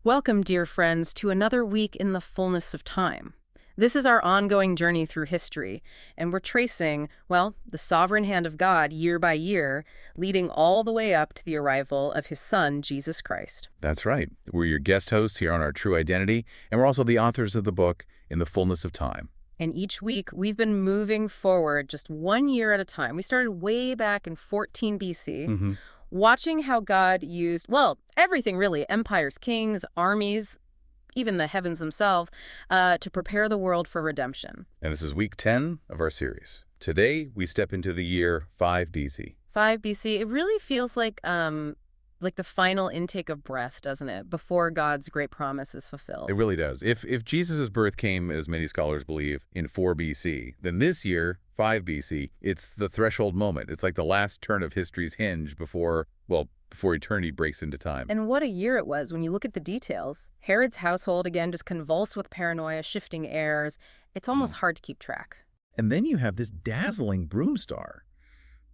Welcome, dear friends, to another week in the fullness of time. This is our ongoing journey through history, and we're tracing, well, the sovereign hand of God year by year, leading all the way up to the arrival of his son, Jesus Christ. That's right. We're your guest hosts here on Our True Identity, and we're also the authors of the book, In the Fullness of Time. And each week, we've been moving forward just 1 year at a time. We started way back in 14 BC, watching how God used, well, everything really, empires, kings, armies, even the heavens themselves, to prepare the world for redemption. And this is week 10 of our series. Today, we step into the year 5 BC. 5 BC, it really feels like the final intake of breath, doesn't it, before God's great promise is fulfilled. It really does. If Jesus' birth came, as many scholars believe, in 4 BC, then this year, 5 BC, it's the threshold moment. It's like the last turn of history's hinge before eternity breaks into time. And what a year it was when you look at the details. Herod's household, again, just convulsed with paranoia, shifting airs. It's almost hard to keep track. And then you have this dazzling broom star,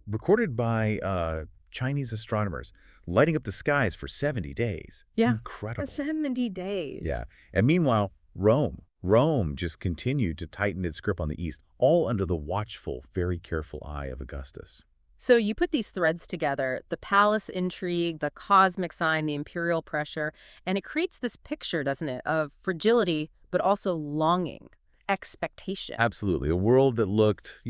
recorded by Chinese astronomers, lighting up the skies for 70 days. Yeah. Incredible. 70 days. Yeah. And meanwhile, Rome just continued to tighten its grip on the East, all under the watchful, very careful eye of Augustus. So you put these threads together, the palace intrigue, the cosmic sign, the imperial pressure, and it creates this picture, doesn't it, of fragility, but also longing, expectation. Absolutely. A world that looked,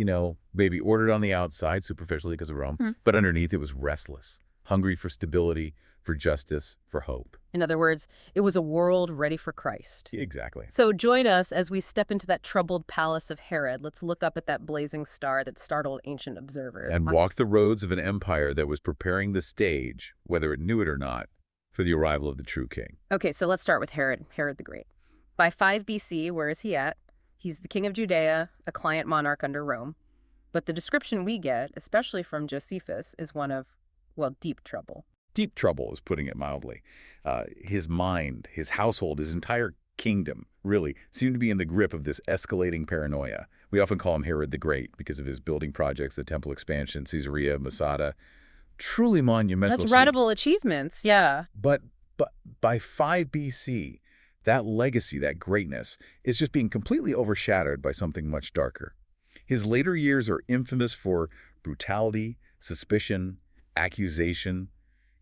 maybe ordered on the outside, superficially because of Rome, but underneath it was restless, hungry for stability, for justice, for hope. In other words, it was a world ready for Christ. Exactly. So join us as we step into that troubled palace of Herod. Let's look up at that blazing star that startled ancient observers. And walk the roads of an empire that was preparing the stage, whether it knew it or not, for the arrival of the true king. Okay, so let's start with Herod the Great. By 5 BC, where is he at? He's the king of Judea, a client monarch under Rome. But the description we get, especially from Josephus, is one of, deep trouble. Deep trouble is putting it mildly. His mind, his household, his entire kingdom, really, seemed to be in the grip of this escalating paranoia. We often call him Herod the Great because of his building projects, the temple expansion, Caesarea, Masada. Truly monumental. That's writable achievements, yeah. But by 5 BC, that legacy, that greatness, is just being completely overshadowed by something much darker. His later years are infamous for brutality, suspicion, accusation,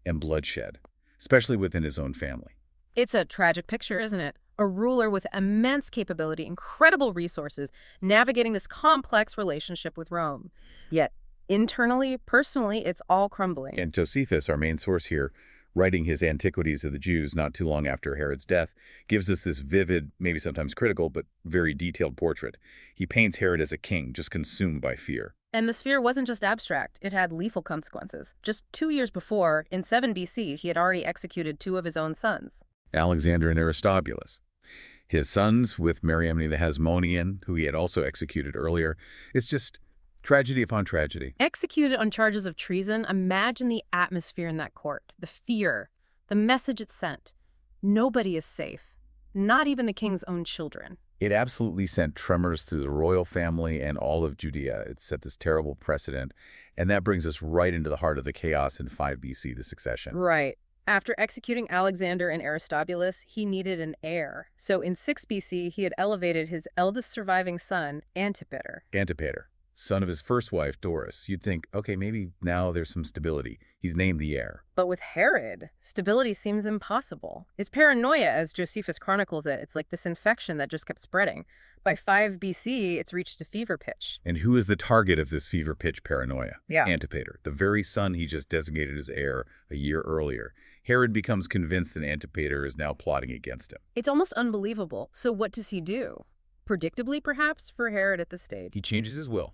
and bloodshed, especially within his own family. It's a tragic picture, isn't it? A ruler with immense capability, incredible resources, navigating this complex relationship with Rome. Yet, internally, personally, it's all crumbling. And Josephus, our main source here, writing his Antiquities of the Jews not too long after Herod's death, gives us this vivid, maybe sometimes critical, but very detailed portrait. He paints Herod as a king, just consumed by fear. And this fear wasn't just abstract, it had lethal consequences. Just 2 years before, in 7 BC, he had already executed 2 of his own sons. Alexander and Aristobulus. His sons with Mariamne the Hasmonean, who he had also executed earlier. It's just tragedy upon tragedy. Executed on charges of treason, imagine the atmosphere in that court, the fear, the message it sent. Nobody is safe, not even the king's own children. It absolutely sent tremors through the royal family and all of Judea. It set this terrible precedent, and that brings us right into the heart of the chaos in 5 BC, the succession. Right. After executing Alexander and Aristobulus, he needed an heir. So in 6 BC, he had elevated his eldest surviving son, Antipater. Antipater, son of his first wife, Doris. You'd think, okay, maybe now there's some stability. He's named the heir. But with Herod, stability seems impossible. His paranoia, as Josephus chronicles it, it's like this infection that just kept spreading. By 5 BC, it's reached a fever pitch. And who is the target of this fever pitch paranoia? Yeah. Antipater, the very son he just designated as heir a year earlier. Herod becomes convinced that Antipater is now plotting against him. It's almost unbelievable. So what does he do? Predictably, perhaps, for Herod at this stage. He changes his will.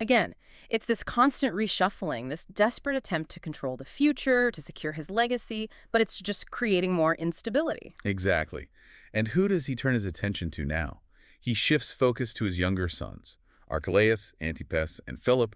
Again, it's this constant reshuffling, this desperate attempt to control the future, to secure his legacy, but it's just creating more instability. Exactly. And who does he turn his attention to now? He shifts focus to his younger sons, Archelaus, Antipas, and Philip.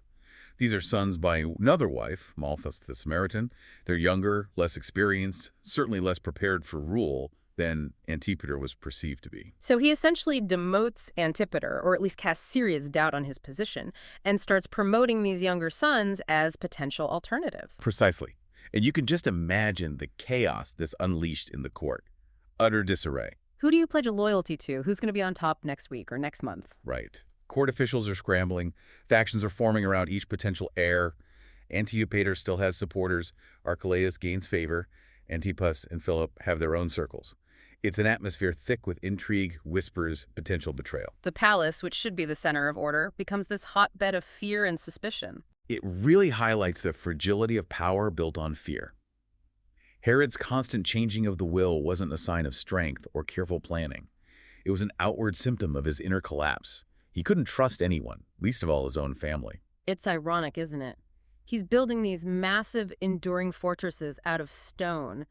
These are sons by another wife, Malthus the Samaritan. They're younger, less experienced, certainly less prepared for rule than Antipater was perceived to be. So he essentially demotes Antipater, or at least casts serious doubt on his position, and starts promoting these younger sons as potential alternatives. Precisely. And you can just imagine the chaos this unleashed in the court. Utter disarray. Who do you pledge a loyalty to? Who's going to be on top next week or next month? Right. Court officials are scrambling. Factions are forming around each potential heir. Antipater still has supporters. Archelaus gains favor. Antipas and Philip have their own circles. It's an atmosphere thick with intrigue, whispers, potential betrayal. The palace, which should be the center of order, becomes this hotbed of fear and suspicion. It really highlights the fragility of power built on fear. Herod's constant changing of the will wasn't a sign of strength or careful planning. It was an outward symptom of his inner collapse. He couldn't trust anyone, least of all his own family. It's ironic, isn't it? He's building these massive, enduring fortresses out of stone,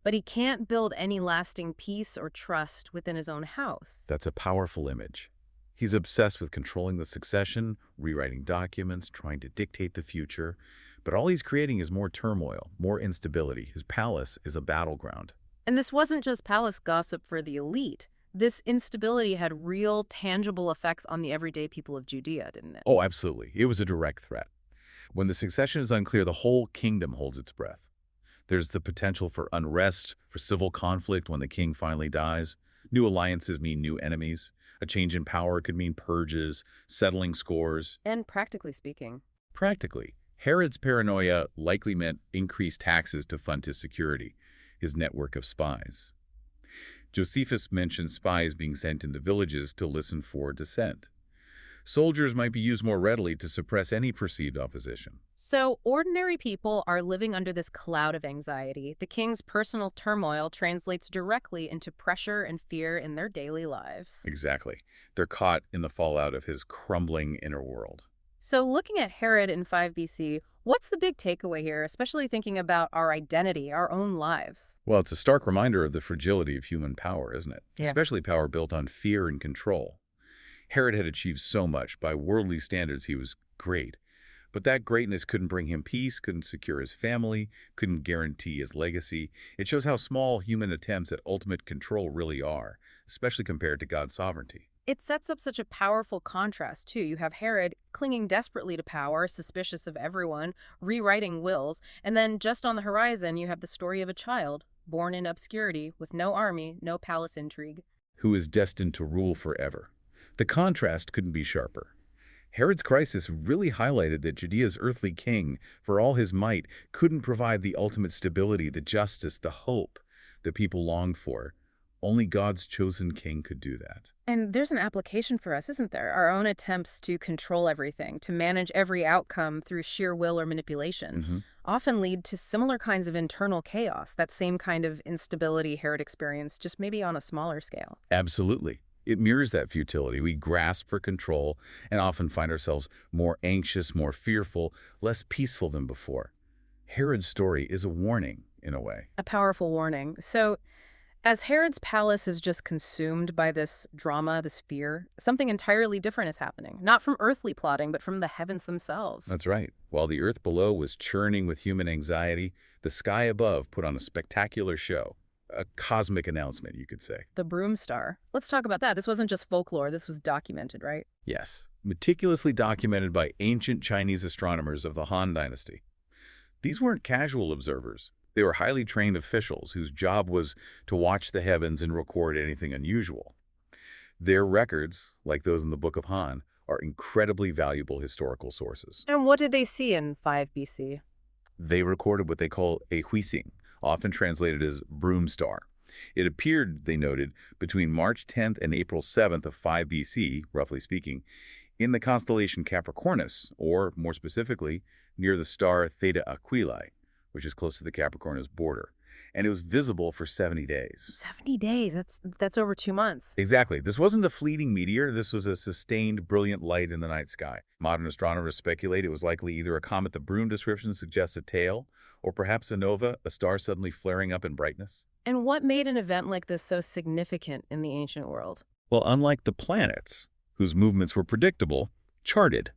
but he can't build any lasting peace or trust within his own house. That's a powerful image. He's obsessed with controlling the succession, rewriting documents, trying to dictate the future. But all he's creating is more turmoil, more instability. His palace is a battleground. And this wasn't just palace gossip for the elite. This instability had real, tangible effects on the everyday people of Judea, didn't it? Oh, absolutely. It was a direct threat. When the succession is unclear, the whole kingdom holds its breath. There's the potential for unrest, for civil conflict when the king finally dies. New alliances mean new enemies. A change in power could mean purges, settling scores. And practically speaking. Practically, Herod's paranoia likely meant increased taxes to fund his security, his network of spies. Josephus mentions spies being sent into villages to listen for dissent. Soldiers might be used more readily to suppress any perceived opposition. So ordinary people are living under this cloud of anxiety. The king's personal turmoil translates directly into pressure and fear in their daily lives. Exactly. They're caught in the fallout of his crumbling inner world. So looking at Herod in 5 BC, what's the big takeaway here, especially thinking about our identity, our own lives? Well, it's a stark reminder of the fragility of human power, isn't it? Yeah. Especially power built on fear and control. Herod had achieved so much. By worldly standards, he was great. But that greatness couldn't bring him peace, couldn't secure his family, couldn't guarantee his legacy. It shows how small human attempts at ultimate control really are, especially compared to God's sovereignty. It sets up such a powerful contrast, too. You have Herod clinging desperately to power, suspicious of everyone, rewriting wills, and then just on the horizon, you have the story of a child, born in obscurity, with no army, no palace intrigue. Who is destined to rule forever. The contrast couldn't be sharper. Herod's crisis really highlighted that Judea's earthly king, for all his might, couldn't provide the ultimate stability, the justice, the hope that people longed for. Only God's chosen king could do that. And there's an application for us, isn't there? Our own attempts to control everything, to manage every outcome through sheer will or manipulation, often lead to similar kinds of internal chaos, that same kind of instability Herod experienced, just maybe on a smaller scale. Absolutely. It mirrors that futility. We grasp for control and often find ourselves more anxious, more fearful, less peaceful than before. Herod's story is a warning, in a way. A powerful warning. So, as Herod's palace is just consumed by this drama, this fear, something entirely different is happening. Not from earthly plotting, but from the heavens themselves. That's right. While the earth below was churning with human anxiety, the sky above put on a spectacular show. A cosmic announcement, you could say. The broom star. Let's talk about that. This wasn't just folklore. This was documented, right? Yes. Meticulously documented by ancient Chinese astronomers of the Han Dynasty. These weren't casual observers. They were highly trained officials whose job was to watch the heavens and record anything unusual. Their records, like those in the Book of Han, are incredibly valuable historical sources. And what did they see in 5 BC? They recorded what they call a huixing, often translated as broom star. It appeared, they noted, between March 10th and April 7th of 5 BC, roughly speaking, in the constellation Capricornus, or more specifically, near the star Theta Aquilae, which is close to the Capricornus border. And it was visible for 70 days. 70 days? That's over 2 months. Exactly. This wasn't a fleeting meteor. This was a sustained, brilliant light in the night sky. Modern astronomers speculate it was likely either a comet. The broom description suggests a tail, or perhaps a nova, a star suddenly flaring up in brightness. And what made an event like this so significant in the ancient world? Well, unlike the planets, whose movements were predictable, charted,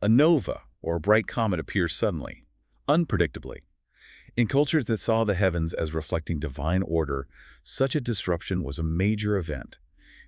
a nova, or a bright comet, appears suddenly, unpredictably. In cultures that saw the heavens as reflecting divine order, such a disruption was a major event.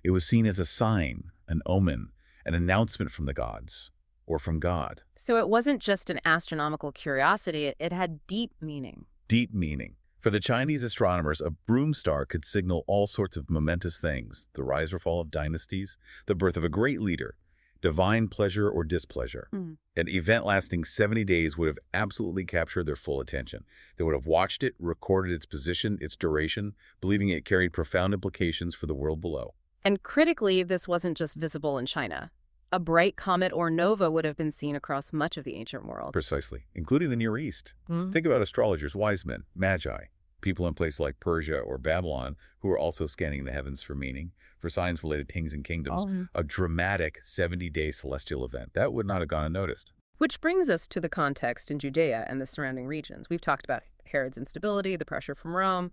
It was seen as a sign, an omen, an announcement from the gods, or from God. So it wasn't just an astronomical curiosity, it had deep meaning. Deep meaning. For the Chinese astronomers, a broom star could signal all sorts of momentous things: the rise or fall of dynasties, the birth of a great leader, divine pleasure or displeasure. Mm. An event lasting 70 days would have absolutely captured their full attention. They would have watched it, recorded its position, its duration, believing it carried profound implications for the world below. And critically, this wasn't just visible in China. A bright comet or nova would have been seen across much of the ancient world. Precisely, including the Near East. Think about astrologers, wise men, magi, people in places like Persia or Babylon who are also scanning the heavens for meaning, for signs related to kings and kingdoms. A dramatic 70-day celestial event. That would not have gone unnoticed. Which brings us to the context in Judea and the surrounding regions. We've talked about Herod's instability, the pressure from Rome.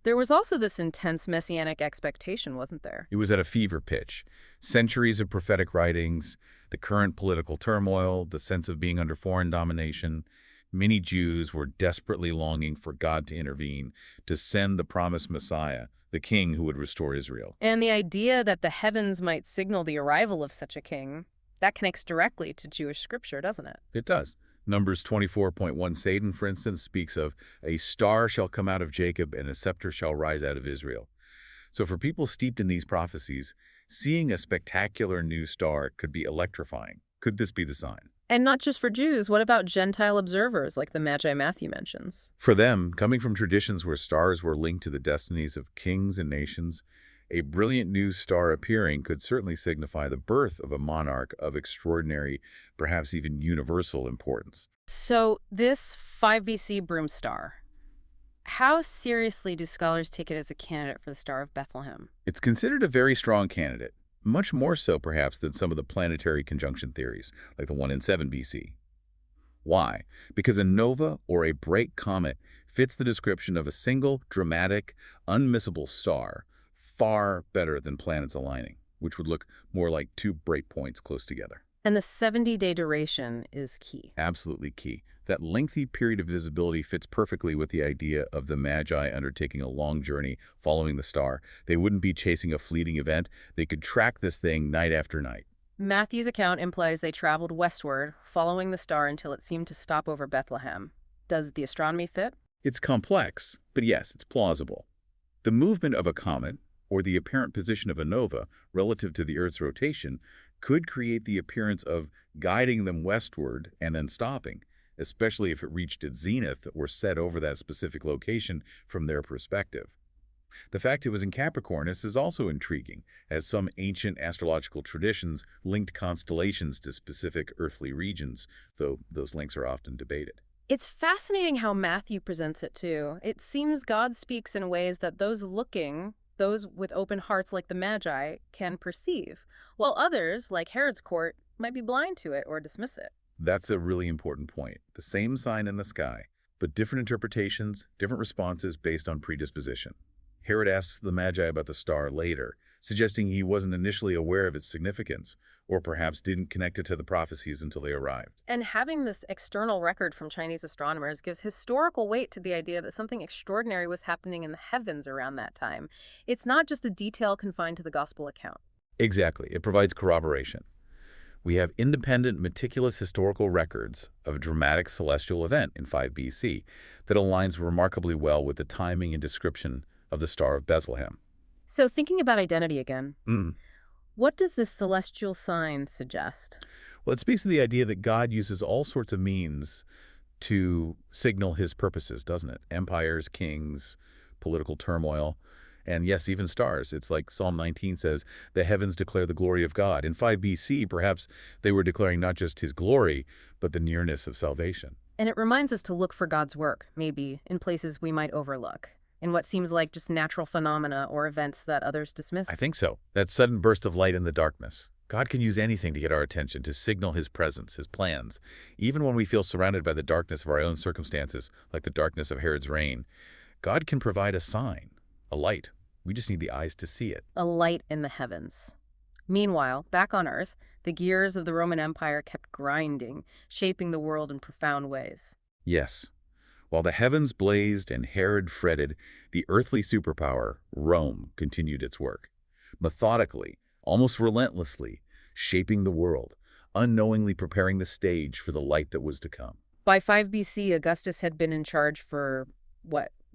There was also this intense messianic expectation, wasn't there? It was at a fever pitch. Centuries of prophetic writings, the current political turmoil, the sense of being under foreign domination. Many Jews were desperately longing for God to intervene, to send the promised Messiah, the king who would restore Israel. And the idea that the heavens might signal the arrival of such a king, that connects directly to Jewish scripture, doesn't it? It does. Numbers 24.1 Satan, for instance, speaks of a star shall come out of Jacob and a scepter shall rise out of Israel. So for people steeped in these prophecies, seeing a spectacular new star could be electrifying. Could this be the sign? And not just for Jews. What about Gentile observers like the Magi Matthew mentions? For them, coming from traditions where stars were linked to the destinies of kings and nations, a brilliant new star appearing could certainly signify the birth of a monarch of extraordinary, perhaps even universal importance. So this 5 BC broom star, how seriously do scholars take it as a candidate for the Star of Bethlehem? It's considered a very strong candidate, much more so perhaps than some of the planetary conjunction theories, like the one in 7 BC. Why? Because a nova or a bright comet fits the description of a single, dramatic, unmissable star far better than planets aligning, which would look more like two bright points close together. And the 70-day duration is key. Absolutely key. That lengthy period of visibility fits perfectly with the idea of the Magi undertaking a long journey following the star. They wouldn't be chasing a fleeting event. They could track this thing night after night. Matthew's account implies they traveled westward, following the star until it seemed to stop over Bethlehem. Does the astronomy fit? It's complex, but yes, it's plausible. The movement of a comet, or the apparent position of a nova relative to the Earth's rotation, could create the appearance of guiding them westward and then stopping, especially if it reached its zenith or set over that specific location from their perspective. The fact it was in Capricornus is also intriguing, as some ancient astrological traditions linked constellations to specific earthly regions, though those links are often debated. It's fascinating how Matthew presents it, too. It seems God speaks in ways that those with open hearts like the Magi, can perceive, while others, like Herod's court, might be blind to it or dismiss it. That's a really important point. The same sign in the sky, but different interpretations, different responses based on predisposition. Herod asks the Magi about the star later, suggesting he wasn't initially aware of its significance, or perhaps didn't connect it to the prophecies until they arrived. And having this external record from Chinese astronomers gives historical weight to the idea that something extraordinary was happening in the heavens around that time. It's not just a detail confined to the gospel account. Exactly. It provides corroboration. We have independent, meticulous historical records of a dramatic celestial event in 5 BC that aligns remarkably well with the timing and description of the Star of Bethlehem. So thinking about identity again, what does this celestial sign suggest? Well, it speaks to the idea that God uses all sorts of means to signal his purposes, doesn't it? Empires, kings, political turmoil, and yes, even stars. It's like Psalm 19 says, the heavens declare the glory of God. In 5 BC, perhaps they were declaring not just his glory, but the nearness of salvation. And it reminds us to look for God's work, maybe, in places we might overlook, in what seems like just natural phenomena or events that others dismiss. I think so. That sudden burst of light in the darkness. God can use anything to get our attention, to signal his presence, his plans. Even when we feel surrounded by the darkness of our own circumstances, like the darkness of Herod's reign, God can provide a sign, a light. We just need the eyes to see it. A light in the heavens. Meanwhile, back on Earth, the gears of the Roman Empire kept grinding, shaping the world in profound ways. Yes. While the heavens blazed and Herod fretted, the earthly superpower, Rome, continued its work. Methodically, almost relentlessly, shaping the world, unknowingly preparing the stage for the light that was to come. By 5 BC, Augustus had been in charge for,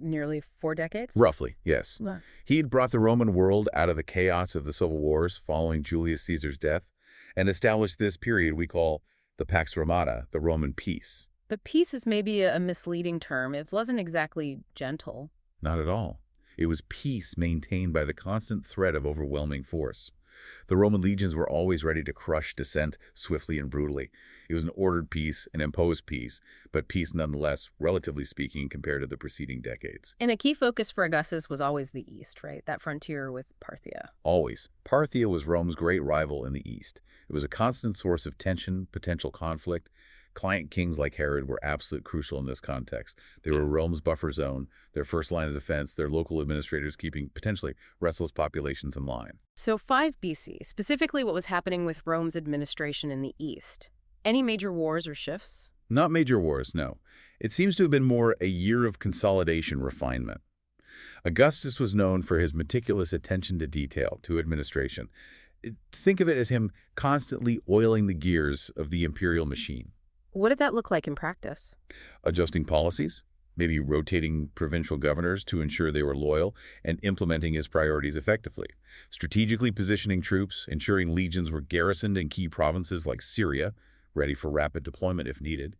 nearly 4 decades? Roughly, yes. Wow. He'd brought the Roman world out of the chaos of the civil wars following Julius Caesar's death and established this period we call the Pax Romana, the Roman peace. But peace is maybe a misleading term. It wasn't exactly gentle. Not at all. It was peace maintained by the constant threat of overwhelming force. The Roman legions were always ready to crush dissent swiftly and brutally. It was an ordered peace, an imposed peace, but peace nonetheless, relatively speaking, compared to the preceding decades. And a key focus for Augustus was always the East, right? That frontier with Parthia. Always. Parthia was Rome's great rival in the East. It was a constant source of tension, potential conflict. Client kings like Herod were absolute crucial in this context. They were Rome's buffer zone, their first line of defense, their local administrators keeping potentially restless populations in line. So 5 BC, specifically what was happening with Rome's administration in the East. Any major wars or shifts? Not major wars, no. It seems to have been more a year of consolidation refinement. Augustus was known for his meticulous attention to detail, to administration. Think of it as him constantly oiling the gears of the imperial machine. What did that look like in practice? Adjusting policies, maybe rotating provincial governors to ensure they were loyal, and implementing his priorities effectively. Strategically positioning troops, ensuring legions were garrisoned in key provinces like Syria, ready for rapid deployment if needed,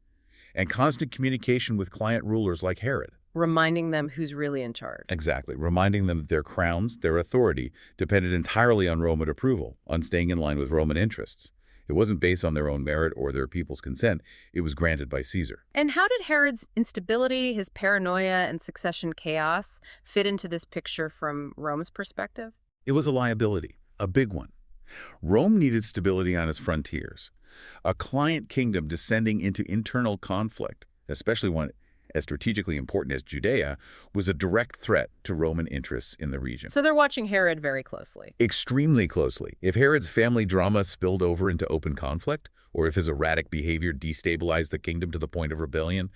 and constant communication with client rulers like Herod. Reminding them who's really in charge. Exactly, reminding them that their crowns, their authority, depended entirely on Roman approval, on staying in line with Roman interests. It wasn't based on their own merit or their people's consent. It was granted by Caesar. And how did Herod's instability, his paranoia, and succession chaos fit into this picture from Rome's perspective? It was a liability, a big one. Rome needed stability on its frontiers. A client kingdom descending into internal conflict, especially one as strategically important as Judea, was a direct threat to Roman interests in the region. So they're watching Herod very closely. Extremely closely. If Herod's family drama spilled over into open conflict, or if his erratic behavior destabilized the kingdom to the point of rebellion,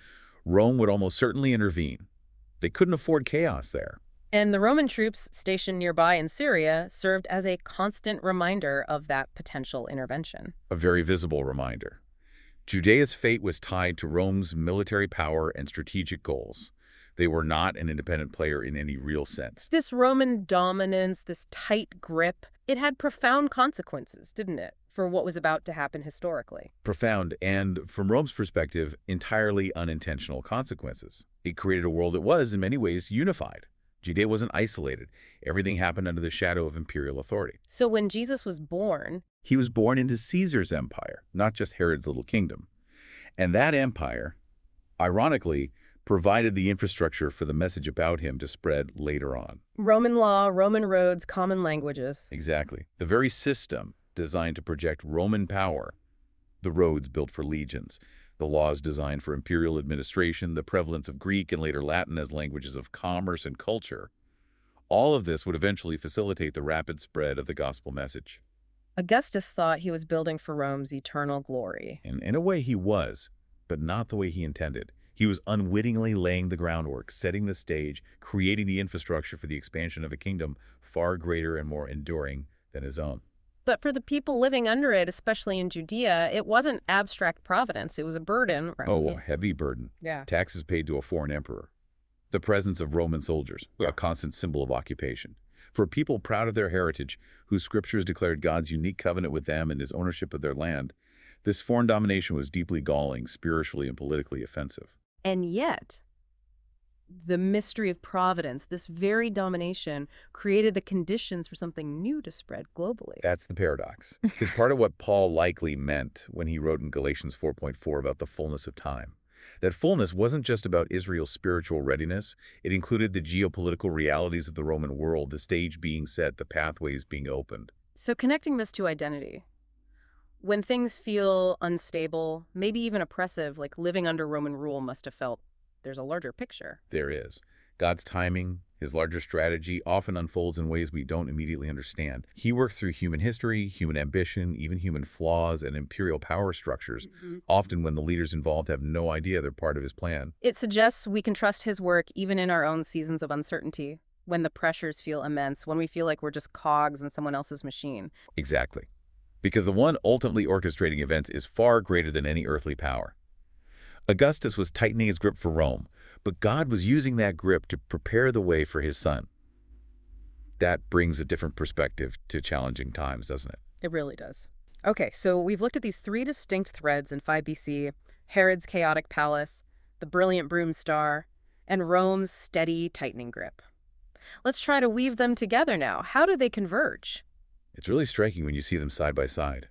Rome would almost certainly intervene. They couldn't afford chaos there. And the Roman troops stationed nearby in Syria served as a constant reminder of that potential intervention. A very visible reminder. Judea's fate was tied to Rome's military power and strategic goals. They were not an independent player in any real sense. This Roman dominance, this tight grip, it had profound consequences, didn't it, for what was about to happen historically? Profound and, from Rome's perspective, entirely unintentional consequences. It created a world that was, in many ways, unified. Judea wasn't isolated. Everything happened under the shadow of imperial authority. So when Jesus was born, he was born into Caesar's empire, not just Herod's little kingdom. And that empire, ironically, provided the infrastructure for the message about him to spread later on. Roman law, Roman roads, common languages. Exactly. The very system designed to project Roman power, the roads built for legions, the laws designed for imperial administration, the prevalence of Greek and later Latin as languages of commerce and culture. All of this would eventually facilitate the rapid spread of the gospel message. Augustus thought he was building for Rome's eternal glory. And in a way he was, but not the way he intended. He was unwittingly laying the groundwork, setting the stage, creating the infrastructure for the expansion of a kingdom far greater and more enduring than his own. But for the people living under it, especially in Judea, it wasn't abstract providence. It was a burden. Oh, a heavy burden. Yeah. Taxes paid to a foreign emperor. The presence of Roman soldiers, a constant symbol of occupation. For people proud of their heritage, whose scriptures declared God's unique covenant with them and his ownership of their land, this foreign domination was deeply galling, spiritually and politically offensive. And yet, the mystery of providence, this very domination, created the conditions for something new to spread globally. That's the paradox. Because part of what Paul likely meant when he wrote in Galatians 4.4 about the fullness of time. That fullness wasn't just about Israel's spiritual readiness. It included the geopolitical realities of the Roman world, the stage being set, the pathways being opened. So connecting this to identity. When things feel unstable, maybe even oppressive, like living under Roman rule must have felt, there's a larger picture. There is. God's timing, his larger strategy, often unfolds in ways we don't immediately understand. He works through human history, human ambition, even human flaws and imperial power structures, often when the leaders involved have no idea they're part of his plan. It suggests we can trust his work even in our own seasons of uncertainty, when the pressures feel immense, when we feel like we're just cogs in someone else's machine. Exactly. Because the one ultimately orchestrating events is far greater than any earthly power. Augustus was tightening his grip for Rome, But God was using that grip to prepare the way for his son. That brings a different perspective to challenging times, doesn't it? It really does. Okay, so we've looked at these three distinct threads in 5 BC, Herod's chaotic palace, the brilliant broom star, and Rome's steady, tightening grip. Let's try to weave them together now. How do they converge? It's really striking when you see them side by side.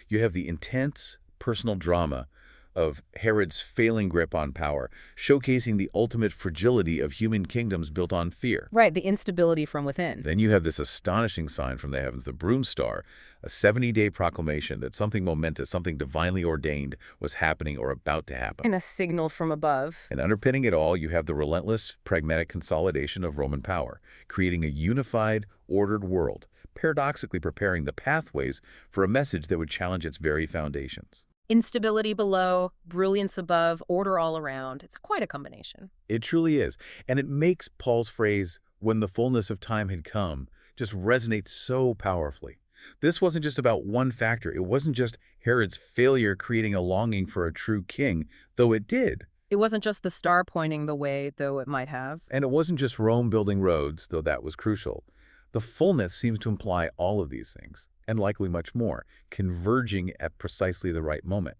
You have the intense personal drama of Herod's failing grip on power, showcasing the ultimate fragility of human kingdoms built on fear. Right, the instability from within. Then you have this astonishing sign from the heavens, the broom star, a 70-day proclamation that something momentous, something divinely ordained was happening or about to happen. And a signal from above. And underpinning it all, you have the relentless, pragmatic consolidation of Roman power, creating a unified, ordered world, paradoxically preparing the pathways for a message that would challenge its very foundations. Instability below, brilliance above, order all around. It's quite a combination. It truly is. And it makes Paul's phrase, "when the fullness of time had come," just resonate so powerfully. This wasn't just about one factor. It wasn't just Herod's failure creating a longing for a true king, though it did. It wasn't just the star pointing the way, though it might have. And it wasn't just Rome building roads, though that was crucial. The fullness seems to imply all of these things, and likely much more, converging at precisely the right moment.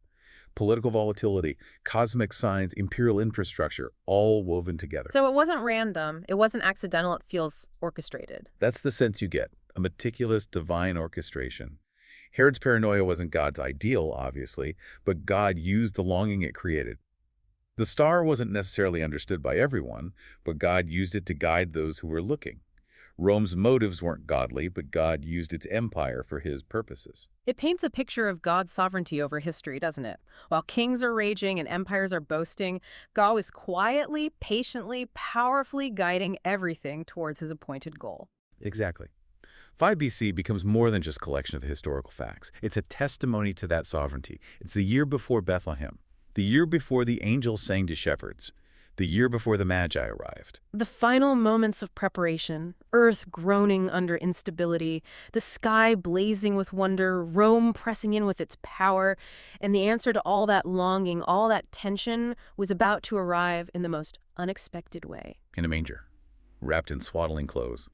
Political volatility, cosmic signs, imperial infrastructure, all woven together. So it wasn't random. It wasn't accidental. It feels orchestrated. That's the sense you get, a meticulous divine orchestration. Herod's paranoia wasn't God's ideal, obviously, but God used the longing it created. The star wasn't necessarily understood by everyone, but God used it to guide those who were looking. Rome's motives weren't godly, but God used its empire for his purposes. It paints a picture of God's sovereignty over history, doesn't it? While kings are raging and empires are boasting, God is quietly, patiently, powerfully guiding everything towards his appointed goal. Exactly. 5 BC becomes more than just a collection of historical facts. It's a testimony to that sovereignty. It's the year before Bethlehem, the year before the angels sang to shepherds, the year before the Magi arrived. The final moments of preparation, Earth groaning under instability, the sky blazing with wonder, Rome pressing in with its power, and the answer to all that longing, all that tension was about to arrive in the most unexpected way. In a manger, wrapped in swaddling clothes.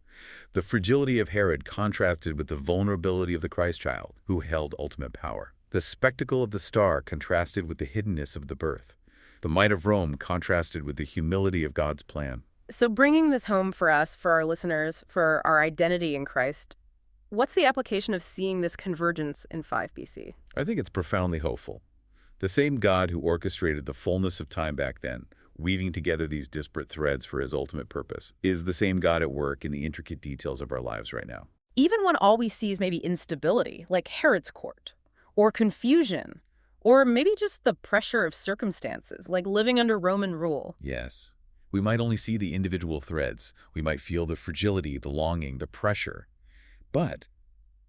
The fragility of Herod contrasted with the vulnerability of the Christ child, who held ultimate power. The spectacle of the star contrasted with the hiddenness of the birth. The might of Rome contrasted with the humility of God's plan. So bringing this home for us, for our listeners, for our identity in Christ, what's the application of seeing this convergence in 5 BC? I think it's profoundly hopeful. The same God who orchestrated the fullness of time back then, weaving together these disparate threads for his ultimate purpose, is the same God at work in the intricate details of our lives right now. Even when all we see is maybe instability, like Herod's court, or confusion, or maybe just the pressure of circumstances, like living under Roman rule. Yes. We might only see the individual threads. We might feel the fragility, the longing, the pressure. But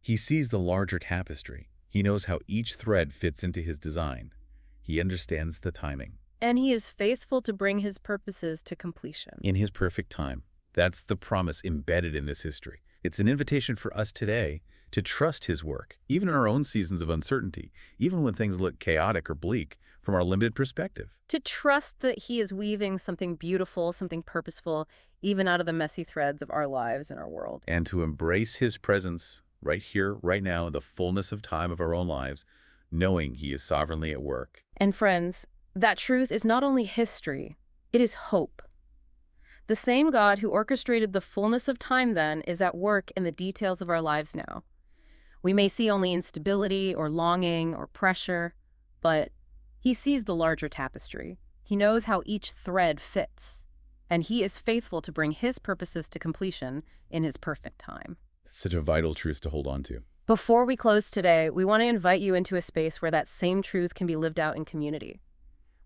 he sees the larger tapestry. He knows how each thread fits into his design. He understands the timing. And he is faithful to bring his purposes to completion. In his perfect time. That's the promise embedded in this history. It's an invitation for us today to trust his work, even in our own seasons of uncertainty, even when things look chaotic or bleak from our limited perspective. To trust that he is weaving something beautiful, something purposeful, even out of the messy threads of our lives and our world. And to embrace his presence right here, right now, in the fullness of time of our own lives, knowing he is sovereignly at work. And friends, that truth is not only history, it is hope. The same God who orchestrated the fullness of time then is at work in the details of our lives now. We may see only instability or longing or pressure, but he sees the larger tapestry. He knows how each thread fits, and he is faithful to bring his purposes to completion in his perfect time. Such a vital truth to hold on to. Before we close today, we want to invite you into a space where that same truth can be lived out in community.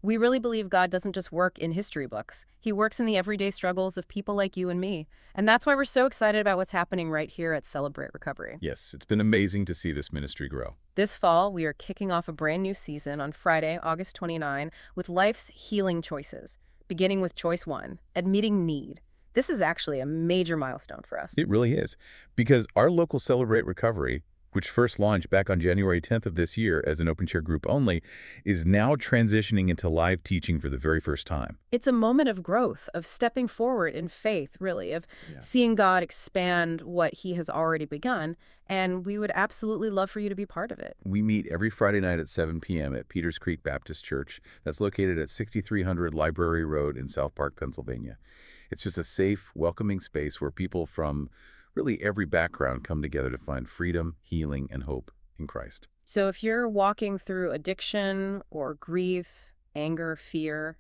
We really believe God doesn't just work in history books. He works in the everyday struggles of people like you and me. And that's why we're so excited about what's happening right here at Celebrate Recovery. Yes, it's been amazing to see this ministry grow. This fall, we are kicking off a brand new season on Friday, August 29, with life's healing choices, beginning with choice 1, admitting need. This is actually a major milestone for us. It really is, because our local Celebrate Recovery which first launched back on January 10th of this year as an open chair group only, is now transitioning into live teaching for the very first time. It's a moment of growth, of stepping forward in faith, really, of seeing God expand what he has already begun, and we would absolutely love for you to be part of it. We meet every Friday night at 7 p.m. at Peters Creek Baptist Church. That's located at 6300 Library Road in South Park, Pennsylvania. It's just a safe, welcoming space where people from really every background come together to find freedom, healing, and hope in Christ. So if you're walking through addiction or grief, anger, fear,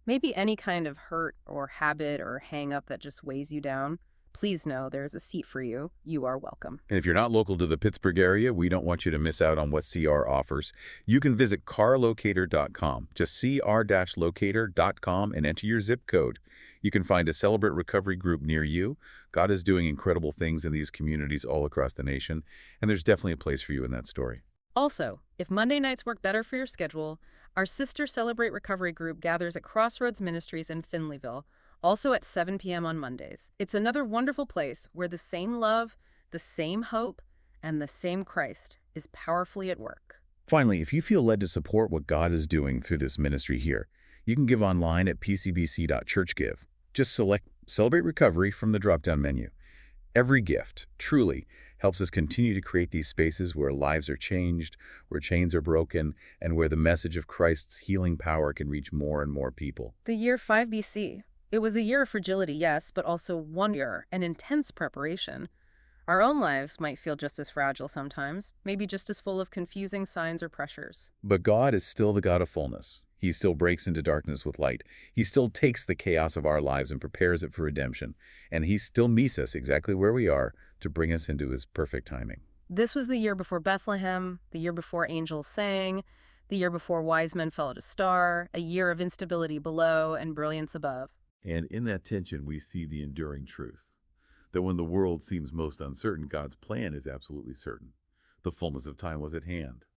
maybe any kind of hurt or habit or hang-up that just weighs you down, please know there's a seat for you. You are welcome. And if you're not local to the Pittsburgh area, we don't want you to miss out on what CR offers. You can visit carlocator.com. Just cr-locator.com and enter your zip code. You can find a Celebrate Recovery group near you. God is doing incredible things in these communities all across the nation, and there's definitely a place for you in that story. Also, if Monday nights work better for your schedule, our sister Celebrate Recovery group gathers at Crossroads Ministries in Finleyville, also at 7 p.m. on Mondays. It's another wonderful place where the same love, the same hope, and the same Christ is powerfully at work. Finally, if you feel led to support what God is doing through this ministry here, you can give online at pcbc.churchgive. Just select Celebrate Recovery from the drop-down menu. Every gift, truly, helps us continue to create these spaces where lives are changed, where chains are broken, and where the message of Christ's healing power can reach more and more people. The year 5 BC. It was a year of fragility, yes, but also wonder and intense preparation. Our own lives might feel just as fragile sometimes, maybe just as full of confusing signs or pressures. But God is still the God of fullness. He still breaks into darkness with light. He still takes the chaos of our lives and prepares it for redemption. And he still meets us exactly where we are to bring us into his perfect timing. This was the year before Bethlehem, the year before angels sang, the year before wise men followed a star, a year of instability below and brilliance above. And in that tension, we see the enduring truth that when the world seems most uncertain, God's plan is absolutely certain. The fullness of time was at hand.